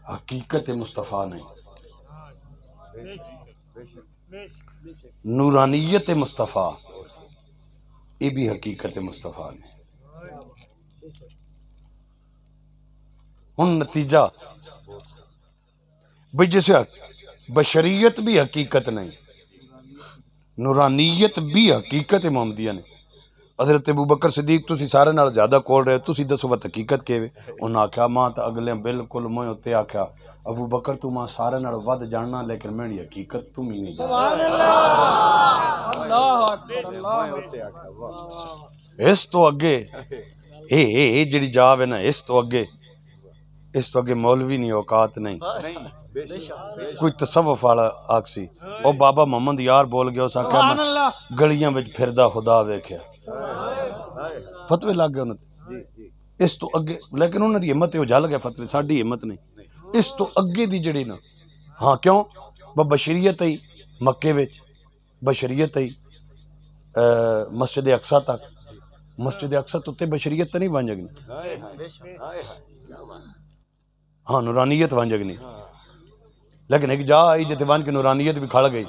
حقیقت مصطفیٰ نہیں، نورانیت مصطفیٰ یہ بھی حقیقت مصطفیٰ نہیں۔ ہن نتیجہ بھئی جیسے بشریت بھی حقیقت نہیں، نورانیت بھی حقیقت محمدیہ نہیں۔ حضرت ابوبکر صدیق تسی سارے نال زیادہ کول رہے تسی دسو وت حقیقت کے انہاں آکھیا ماں تا اگلے بالکل میں تے آکھیا ابوبکر تو ماں سارے نال ود جاننا لیکن میری حقیقت تم ہی نہیں جاننا۔ سبحان اللہ، اللہ اکبر، اللہ اکبر۔ اس تو اگے اے جڑی جاو ہے نا اس تو اگے مولوی نہیں، اوقات نہیں، کوئی تصوف والا آکسی او بابا محمد یار بول گیا اس آکھیا سبحان اللہ، گلیاں وچ پھردا خدا ویکھیا، فتوی لگ گئے انہاں تے اس تو اگے، لیکن انہاں دی ہمت ہو جل گیا فتوی، ساڈی ہمت نہیں۔ اس تو اگے دی جڑی نا ہاں کیوں بشریت ہی مکے وچ، بشریت ہی مسجد اقصی تک، مسجد اقصی تو تے بشریت تے نہیں بن جگنی، ہاں نورانیت بن جگنی، لیکن ایک جا آئی جتے بن کے نورانیت بھی کھڑ گئی۔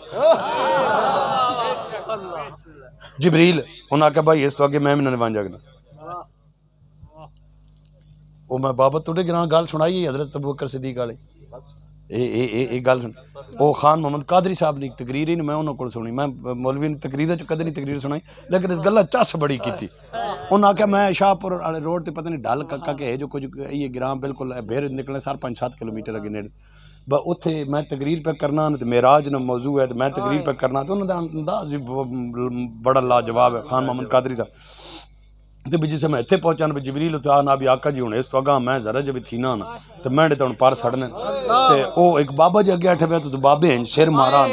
جبریل انہاں کہا بھائی اس تو آگے میں نہیں بن جگنا، وہ میں بابا توڑے گران گال سنائی ہے حضرت ابوبکر صدیق والے ایک گال سن وہ خان محمد قادری صاحب نے تقریر ہی میں انہوں کو سنی، میں مولوی نے تقریر کدے نہیں تقریر سنائی لیکن اس گلہ چس بڑی کی تھی۔ انہوں نے کہا میں شاہپور والے روڈ تے پتہ نہیں ڈھال ککا کے ہے جو کچھ یہ گرام بالکل بھیر نکلنے سار 5-7 کلومیٹر اگے نیڑے با اتھے میں تقریر پہ کرنا تے معراج نہ موضوع ہے تے میں تقریر پہ کرنا تو انہوں نے انداز بڑا لاجواب ہے خان محمد قادری صاحب تے بھی جسے میں اتھے پہنچا نا جبریل اتھا نا بھی آقا جی ہونے اس تو اگاں میں ذرا جب تھی نا تے میں تے ان پار سڑنے تے او ایک بابا جی اگے اٹھے پہ تو بابے ہیں سر مارا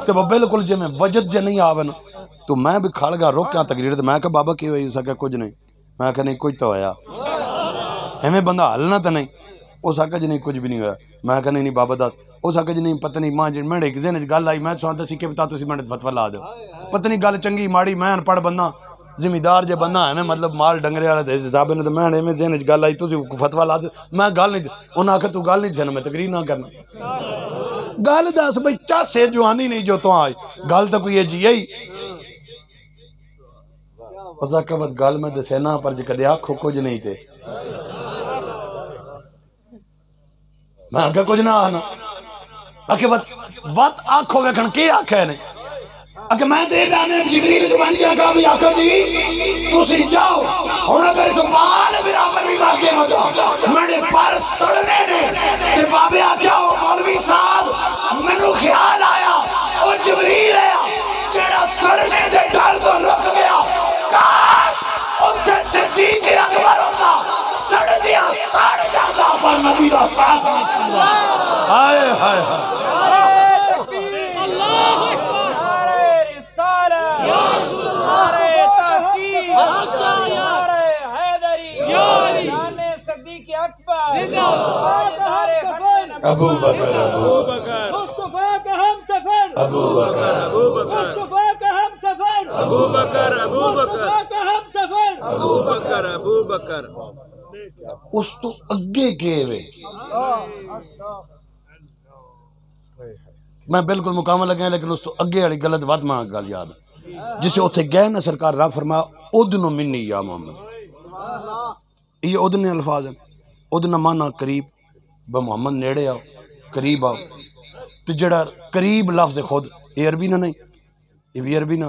تے وہ بالکل جے میں وجد جے نہیں آوے نا تو میں بھی کھڑ گیا روکیا تقریر تے میں کہا بابا کی ہوئی اسا کہ کچھ نہیں، میں کہا نہیں کچھ تو ہویا ہمیں بندہ ہلنا تو نہیں، اس آقا جی نہیں کچھ بھی نہیں ہویا، میں کہا نہیں بابا دس، اس آقا جی نہیں پتہ نہیں ماں جی میں ایک ذہن وچ گل آئی میں سوچا دسی کہ بتا تسی میں فتوی لا دو، پتہ نہیں گل چنگی ماڑی میں ان پڑھ بندہ زمیندار جے بندہ ہے میں مطلب مال ڈنگرے والے دے حساب نے تے میں نے ذہن وچ گل آئی تسی فتوی لا دو، میں گل نہیں انہاں آکھیا تو گل نہیں سن میں تقریر نہ کرنا، گل دس بھئی چاسے جوانی نہیں جو تو آئی گل تو کوئی جی آئی پتہ کبت گل میں دسے نا پر جے کدے آکھو کچھ نہیں تے میں آگے کچھ نہ آنا آکھے وقت آنکھو ویکھن کی آکھے نے آکھے میں دے جانے جبریل تو بن گیا کہا بھی آقا جی تسی جاؤ ہونا کرے تو بال برابر بھی باقی ہو جاؤ میرے پر سڑنے نے تے بابے آکھا ہو مولوی صاحب منو خیال آیا وہ جبریل ہے جیڑا سڑنے دے ڈال تو رک گیا کاش اتھے صدیق اکبر ہوتا سڑ دیا سڑ جاتا پر نبی دا ساس ہائے ہائے اللہ اکبر، نعرہ رسالت، نعرہ تحقیق، نعرہ حیدری، شان صدیق اکبر، نعرہ ختم ابو بکر مصطفیٰ کا ہم سفر، ابو بکر مصطفیٰ کا ہم سفر، مصطفیٰ کا ہم سفر، ابو بکر اس تو اگے گئے وے میں بالکل مکمل لگے لیکن اس تو اگے والی غلط بات میں گل یاد جسے اتھے گئے نا سرکار رب فرمایا ادن منی یا محمد یہ ادن الفاظ ہیں ادن مانا قریب ب محمد نیڑے آؤ قریب آؤ تو جڑا قریب لفظ خود یہ عربی نہ نہیں یہ بھی عربی نہ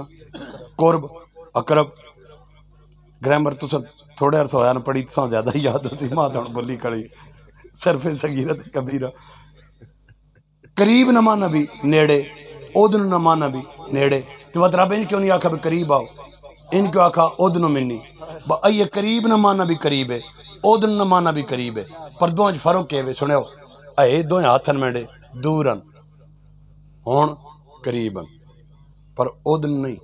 قرب اقرب گرامر تو سب تھوڑے عرصہ ہویا نہ پڑھی تو زیادہ ہی یاد ہوتی ماں تو بولی کھڑی صرف صغیرت کبیرہ قریب نہ مانا بھی نیڑے ادن نہ مانا بھی نیڑے تو بات رب ان کیوں نہیں آکھا بھی قریب آؤ ان کیوں آکھا ادن منی یہ قریب نہ مانا بھی قریب ہے ادن نہ مانا بھی قریب ہے پر دو اج فرق ہے سنے ہو اے دو ہاتھن میڈے دورن ہون قریبن پر ادن نہیں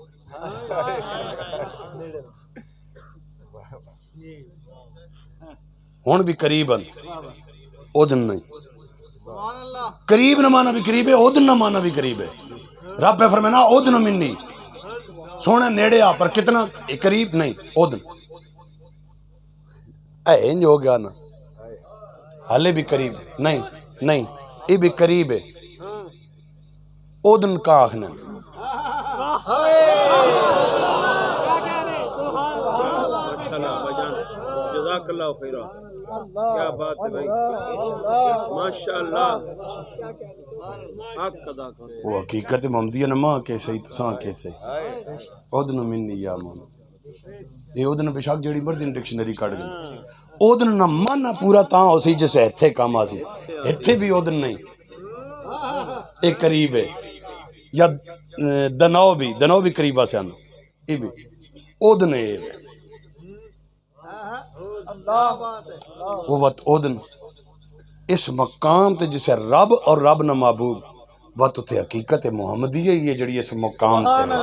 ہون بھی قریبن ادن نہیں قریب نہ مانا بھی قریب ہے ادن نہ مانا بھی قریب ہے رب پہ فرمانا ادن منی سونے نیڑے آ پر کتنا قریب نہیں ادن انج ہو گیا نا حالے بھی قریب نہیں نہیں یہ بھی قریب ہے اودن کا آخنا جزاک اللہ خیرہ کیا بات ہے بھائی ماشاءاللہ حق ادا کرو وہ حقیقت محمدیہ نما کے صحیح تساں کے صحیح اودن منی یا مولا یہ اودن بشک جڑی مردی ڈکشنری کٹ گئی اودن نہ مانا پورا تاں ہو سی جسے اتھے کام آ سی اتھے بھی اودن نہیں ایک قریب ہے یا دنو بھی قریب آ سے آنا یہ بھی اودن ہے وہ وقت اودن اس مقام تے جسے رب اور رب نہ محبوب وقت تے حقیقت محمدی ہے یہ جڑی اس مقام تے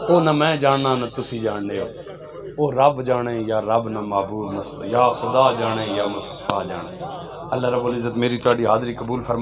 وہ نہ میں جاننا نہ تسی جاننے ہو وہ رب جانے یا رب نہ محبوب یا خدا جانے یا مصطفیٰ جانے اللہ رب العزت میری تہاڈی حاضری قبول فرما